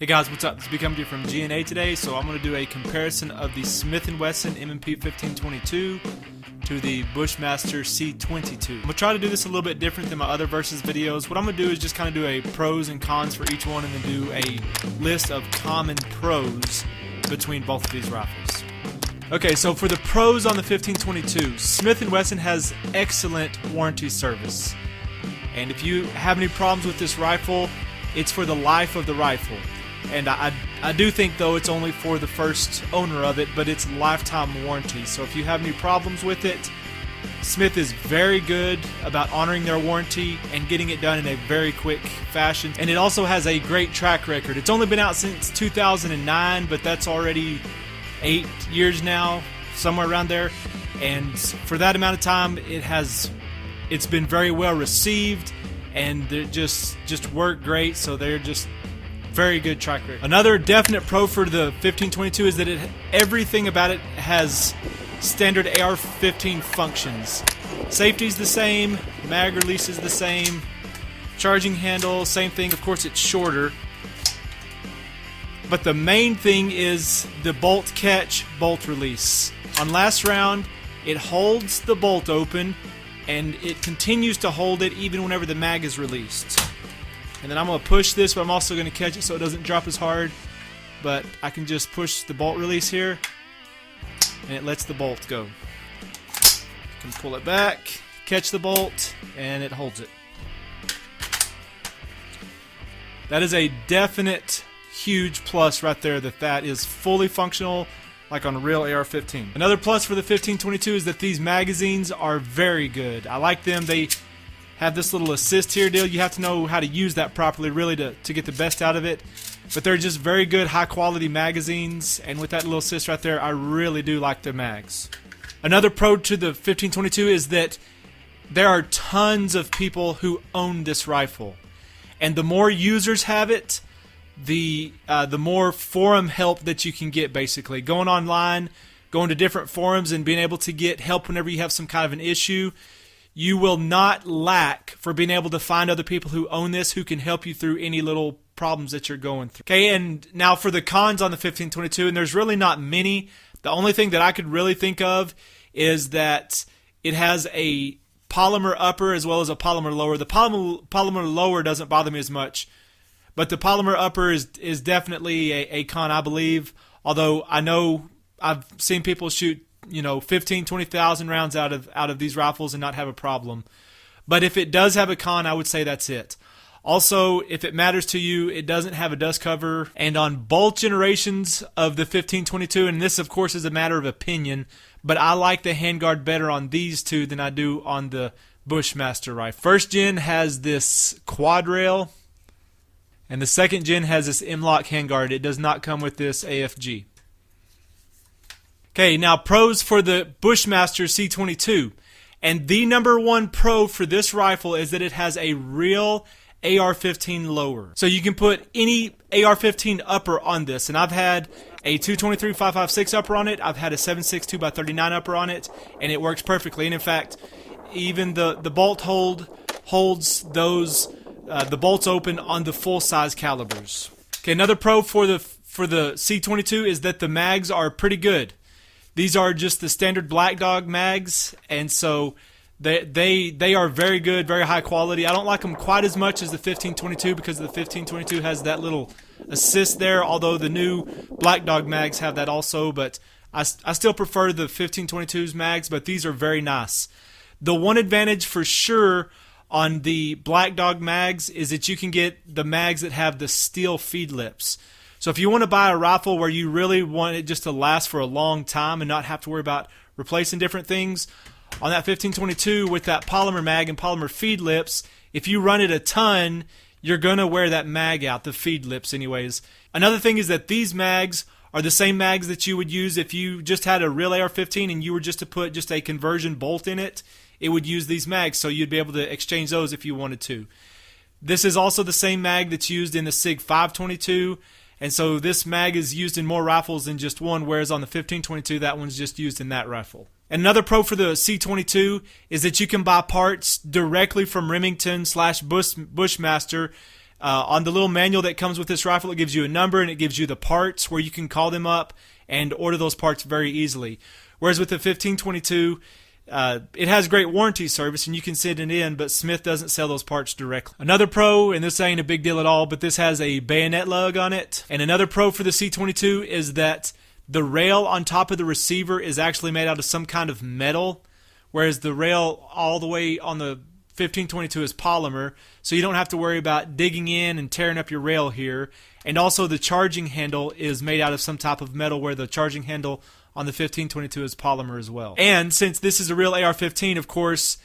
Hey guys, what's up? This is B coming to you from G&A today. So I'm going to do a comparison of the Smith Wesson M&P 1522 to the Bushmaster C22. I'm going to try to do this a little bit different than my other versus videos. What I'm going to do is just kind of do a pros and cons for each one and then do a list of common pros between both of these rifles. Okay, so for the pros on the 1522, Smith Wesson has excellent warranty service. And if you have any problems with this rifle, it's for the life of the rifle. And I do think, though, it's only for the first owner of it, but it's lifetime warranty. So if you have any problems with it, Smith is very good about honoring their warranty and getting it done in a very quick fashion. And it also has a great track record. It's only been out since 2009, but that's already 8 years now, somewhere around there. And for that amount of time, it's been very well received, and they just work great. So they're just very good track record. Another definite pro for the 1522 is that everything about it has standard AR-15 functions. Safety's the same, mag release is the same, charging handle, same thing. Of course, it's shorter. But the main thing is the bolt catch, bolt release. On last round, it holds the bolt open, and it continues to hold it even whenever the mag is released. And then I'm going to push this, but I'm also going to catch it so it doesn't drop as hard. But I can just push the bolt release here, and it lets the bolt go. You can pull it back, catch the bolt, and it holds it. That is a definite huge plus right there, that is fully functional like on a real AR-15. Another plus for the 1522 is that these magazines are very good. I like them. They have this little assist here deal. You have to know how to use that properly really to get the best out of it. But they're just very good, high quality magazines, and with that little assist right there, I really do like the mags. Another pro to the 1522 is that there are tons of people who own this rifle, and the more users have it, the more forum help that you can get. Basically going online, going to different forums, and being able to get help whenever you have some kind of an issue. You will not lack for being able to find other people who own this who can help you through any little problems that you're going through. Okay, and now for the cons on the 1522, and there's really not many. The only thing that I could really think of is that it has a polymer upper as well as a polymer lower. The polymer lower doesn't bother me as much, but the polymer upper is definitely a con, I believe. Although I know I've seen people shoot 15, 20,000 rounds out of these rifles and not have a problem. But if it does have a con, I would say that's it. Also, if it matters to you, it doesn't have a dust cover. And on both generations of the 1522, and this of course is a matter of opinion, but I like the handguard better on these two than I do on the Bushmaster rifle. First gen has this quad rail, and the second gen has this M-lock handguard. It does not come with this AFG. Okay, now pros for the Bushmaster C22. And the number one pro for this rifle is that it has a real AR-15 lower. So you can put any AR-15 upper on this. And I've had a 223-556 upper on it. I've had a 7.62 by 39 upper on it. And it works perfectly. And in fact, even the bolt holds those the bolts open on the full-size calibers. Okay, another pro for the C22 is that the mags are pretty good. These are just the standard Black Dog mags, and so they are very good, very high quality. I don't like them quite as much as the 1522 because the 1522 has that little assist there, although the new Black Dog mags have that also, but I still prefer the 1522's mags, but these are very nice. The one advantage for sure on the Black Dog mags is that you can get the mags that have the steel feed lips. So if you want to buy a rifle where you really want it just to last for a long time and not have to worry about replacing different things, on that 1522 with that polymer mag and polymer feed lips, if you run it a ton, you're going to wear that mag out, the feed lips anyways. Another thing is that these mags are the same mags that you would use if you just had a real AR-15 and you were just to put just a conversion bolt in it. It would use these mags, so you'd be able to exchange those if you wanted to. This is also the same mag that's used in the SIG 522. And so this mag is used in more rifles than just one, whereas on the 1522, that one's just used in that rifle. And another pro for the C22 is that you can buy parts directly from Remington / Bushmaster On the little manual that comes with this rifle, it gives you a number and it gives you the parts where you can call them up and order those parts very easily. Whereas with the 1522, it has great warranty service and you can send it in, but Smith doesn't sell those parts directly. Another pro, and this ain't a big deal at all, but this has a bayonet lug on it. And another pro for the C22 is that the rail on top of the receiver is actually made out of some kind of metal, whereas the rail all the way on the 1522 is polymer, so you don't have to worry about digging in and tearing up your rail here. And also the charging handle is made out of some type of metal, where the charging handle on the 1522 is polymer as well. And since this is a real AR-15, of course,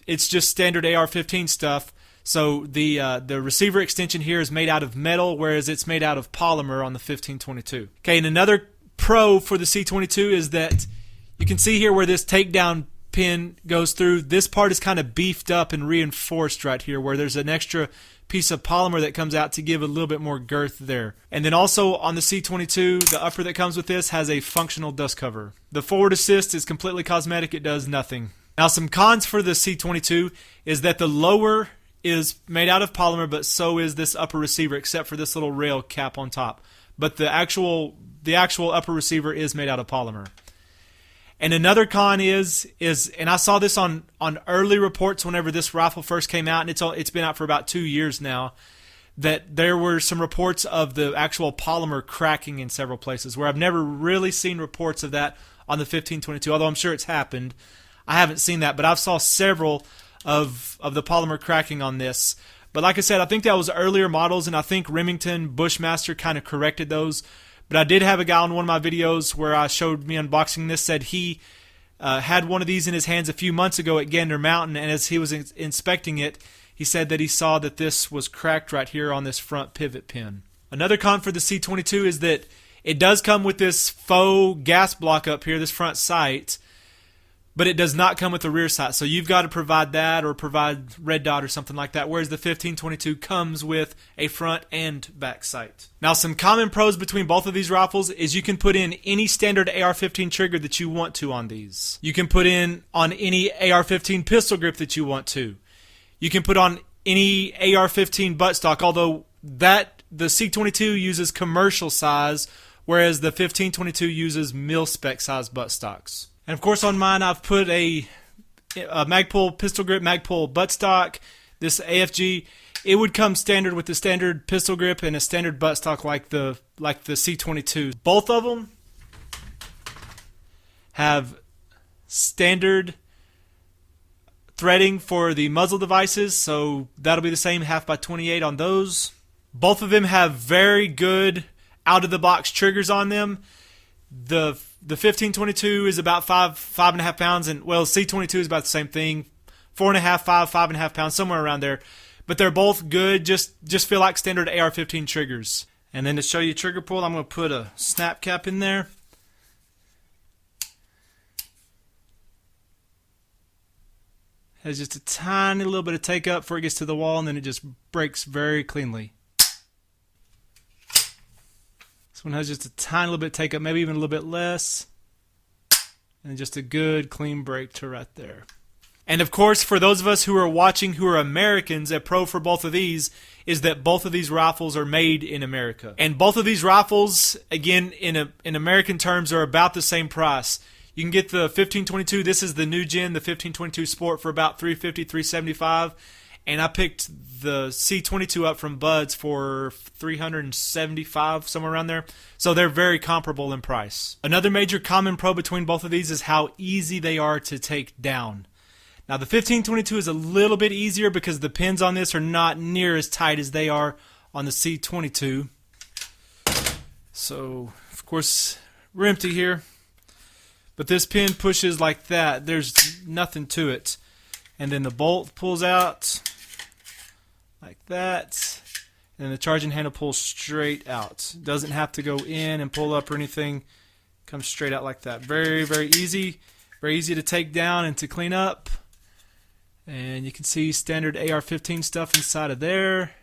it's just standard AR-15 stuff. So the receiver extension here is made out of metal, whereas it's made out of polymer on the 1522. Okay, and another pro for the C22 is that you can see here where this takedown pin goes through. This part is kind of beefed up and reinforced right here, where there's an extra piece of polymer that comes out to give a little bit more girth there. And then also on the C22, the upper that comes with this has a functional dust cover. The forward assist is completely cosmetic. It does nothing. Now, some cons for the C22 is that the lower is made out of polymer, but so is this upper receiver, except for this little rail cap on top. But the actual upper receiver is made out of polymer. And another con is, and I saw this on early reports whenever this rifle first came out, and it's been out for about 2 years now, that there were some reports of the actual polymer cracking in several places, where I've never really seen reports of that on the 1522, although I'm sure it's happened. I haven't seen that, but I've saw several of the polymer cracking on this. But like I said, I think that was earlier models, and I think Remington Bushmaster kind of corrected those. But I did have a guy on one of my videos where I showed me unboxing this, said he had one of these in his hands a few months ago at Gander Mountain, and as he was inspecting it, he said that he saw that this was cracked right here on this front pivot pin. Another con for the C22 is that it does come with this faux gas block up here, this front sight, but it does not come with the rear sight. So you've got to provide that or provide red dot or something like that, whereas the 1522 comes with a front and back sight. Now, some common pros between both of these rifles is you can put in any standard AR-15 trigger that you want to on these. You can put in on any AR-15 pistol grip that you want to. You can put on any AR-15 buttstock, although the C22 uses commercial size, whereas the 1522 uses mil-spec size buttstocks. And of course on mine I've put a Magpul pistol grip, Magpul buttstock. This AFG, it would come standard with the standard pistol grip and a standard buttstock like the C22. Both of them have standard threading for the muzzle devices, so that'll be the same 1/2x28 on those. Both of them have very good out-of-the-box triggers on them. The 1522 is about 5.5 pounds, and well, C22 is about the same thing, 4.5, 5.5 pounds, somewhere around there. But they're both good. Just feel like standard AR-15 triggers. And then to show you trigger pull, I'm going to put a snap cap in there. Has just a tiny little bit of take up before it gets to the wall, and then it just breaks very cleanly. This one has just a tiny little bit of take up, maybe even a little bit less. And just a good clean break to right there. And of course, for those of us who are watching who are Americans, a pro for both of these is that both of these rifles are made in America. And both of these rifles, again, in American terms, are about the same price. You can get the 1522, this is the new gen, the 1522 Sport, for about $350, $375. And I picked the C22 up from Bud's for $375, somewhere around there. So they're very comparable in price. Another major common pro between both of these is how easy they are to take down. Now the 1522 is a little bit easier because the pins on this are not near as tight as they are on the C22. So, of course, we're empty here. But this pin pushes like that. There's nothing to it. And then the bolt pulls out like that, and then the charging handle pulls straight out. Doesn't have to go in and pull up or anything. Comes straight out like that. Very, very easy. Very easy to take down and to clean up. And you can see standard AR-15 stuff inside of there.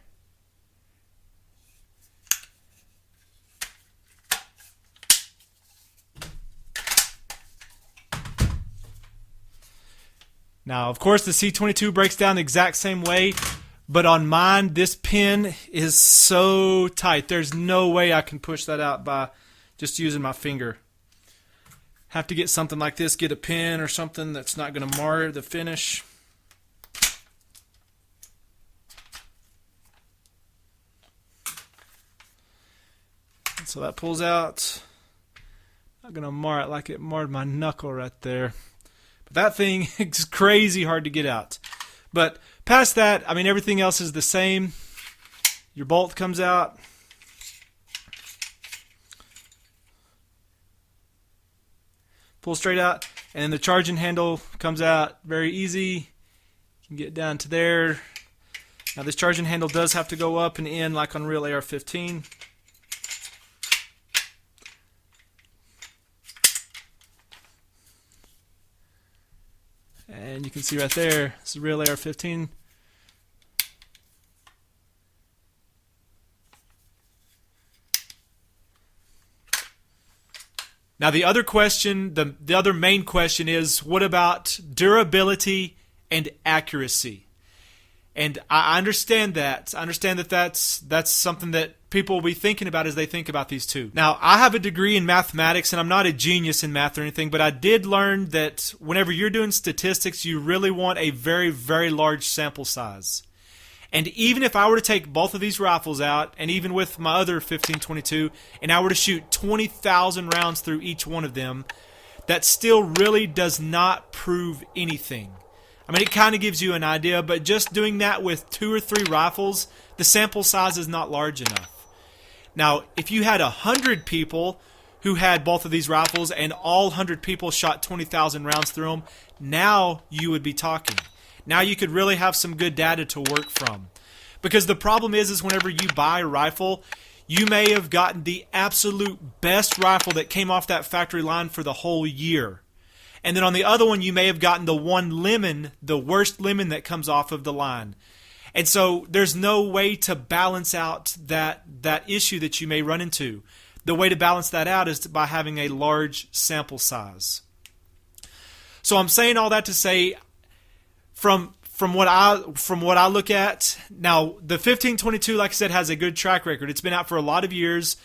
Now, of course, the C22 breaks down the exact same way, But on mine, this pin is so tight. There's no way I can push that out by just using my finger. Have to get something like this, get a pin or something that's not going to mar the finish. So that pulls out. Not going to mar it like it marred my knuckle right there. But that thing is crazy hard to get out. But past that, I mean, everything else is the same. Your bolt comes out. Pull straight out. And the charging handle comes out very easy. You can get down to there. Now this charging handle does have to go up and in like on real AR-15. And you can see right there, this is real AR-15. Now the other question, the other main question is, what about durability and accuracy? And I understand that. I understand that that's something that people will be thinking about as they think about these two. Now, I have a degree in mathematics, and I'm not a genius in math or anything, but I did learn that whenever you're doing statistics, you really want a very, very large sample size. And even if I were to take both of these rifles out, and even with my other 1522, and I were to shoot 20,000 rounds through each one of them, that still really does not prove anything. I mean, it kind of gives you an idea, but just doing that with 2 or 3 rifles, the sample size is not large enough. Now, if you had 100 people who had both of these rifles and all 100 people shot 20,000 rounds through them, now you would be talking. Now you could really have some good data to work from. Because the problem is whenever you buy a rifle, you may have gotten the absolute best rifle that came off that factory line for the whole year. And then on the other one, you may have gotten the one lemon, the worst lemon that comes off of the line. And so there's no way to balance out that issue that you may run into. The way to balance that out is by having a large sample size. So I'm saying all that to say, from what I look at, now the 1522, like I said, has a good track record. It's been out for a lot of years.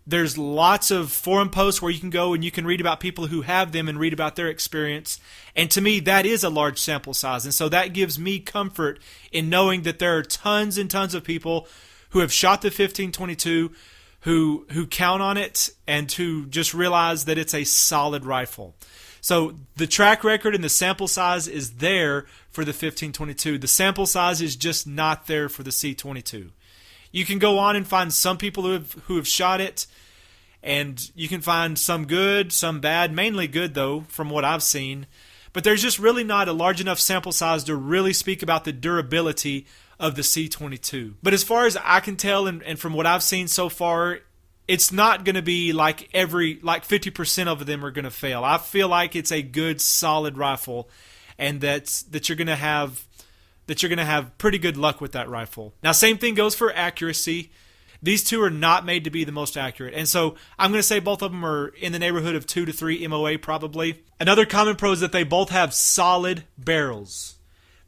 There's lots of forum posts where you can go and you can read about people who have them and read about their experience. And to me, that is a large sample size. And so that gives me comfort in knowing that there are tons and tons of people who have shot the 1522 who count on it and who just realize that it's a solid rifle. So the track record and the sample size is there for the 1522. The sample size is just not there for the C22. You can go on and find some people who have shot it, and you can find some good, some bad, mainly good though, from what I've seen. But there's just really not a large enough sample size to really speak about the durability of the C22. But as far as I can tell, and from what I've seen so far, it's not going to be like 50% of them are going to fail. I feel like it's a good, solid rifle, and that you're going to have pretty good luck with that rifle. Now, same thing goes for accuracy. These two are not made to be the most accurate. And so I'm going to say both of them are in the neighborhood of 2 to 3 MOA probably. Another common pro is that they both have solid barrels.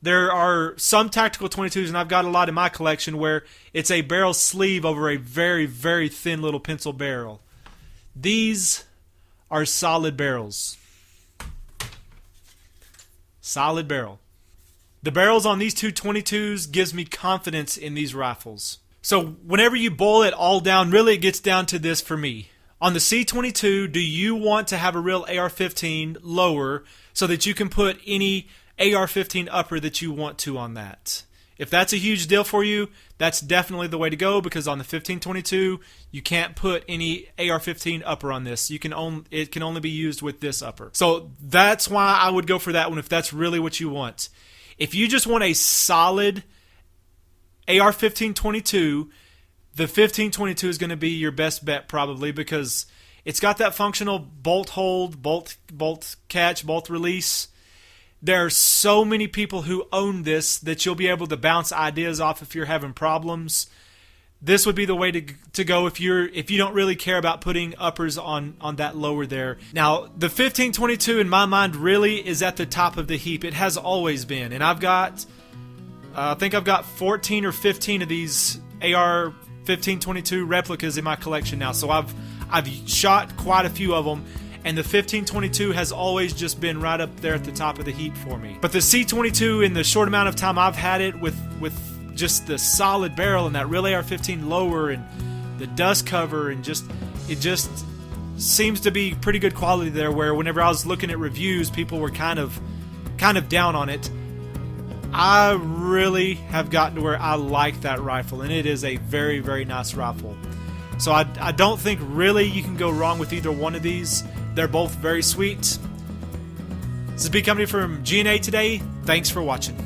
There are some tactical 22s, and I've got a lot in my collection, where it's a barrel sleeve over a very, very thin little pencil barrel. These are solid barrels. Solid barrel. The barrels on these two 22s gives me confidence in these rifles. So whenever you boil it all down, really it gets down to this for me. On the C22, do you want to have a real AR-15 lower so that you can put any AR-15 upper that you want to on that? If that's a huge deal for you, that's definitely the way to go, because on the 1522, you can't put any AR-15 upper on this. It can only be used with this upper. So that's why I would go for that one if that's really what you want. If you just want a solid AR-1522, the 1522 is going to be your best bet probably, because it's got that functional bolt hold, bolt catch, bolt release. There are so many people who own this that you'll be able to bounce ideas off if you're having problems. This would be the way to go if you don't really care about putting uppers on that lower there. Now, the 1522 in my mind really is at the top of the heap. It has always been. And I've got I think I've got 14 or 15 of these AR 1522 replicas in my collection now, so I've shot quite a few of them, and the 1522 has always just been right up there at the top of the heap for me. But the C22, in the short amount of time I've had it, with just the solid barrel and that real AR-15 lower and the dust cover, and it just seems to be pretty good quality there, where whenever I was looking at reviews, people were kind of down on it. I really have gotten to where I like that rifle, and it is a very, very nice rifle. So I don't think really you can go wrong with either one of these. They're both very sweet. This is B Company from G&A today. Thanks for watching.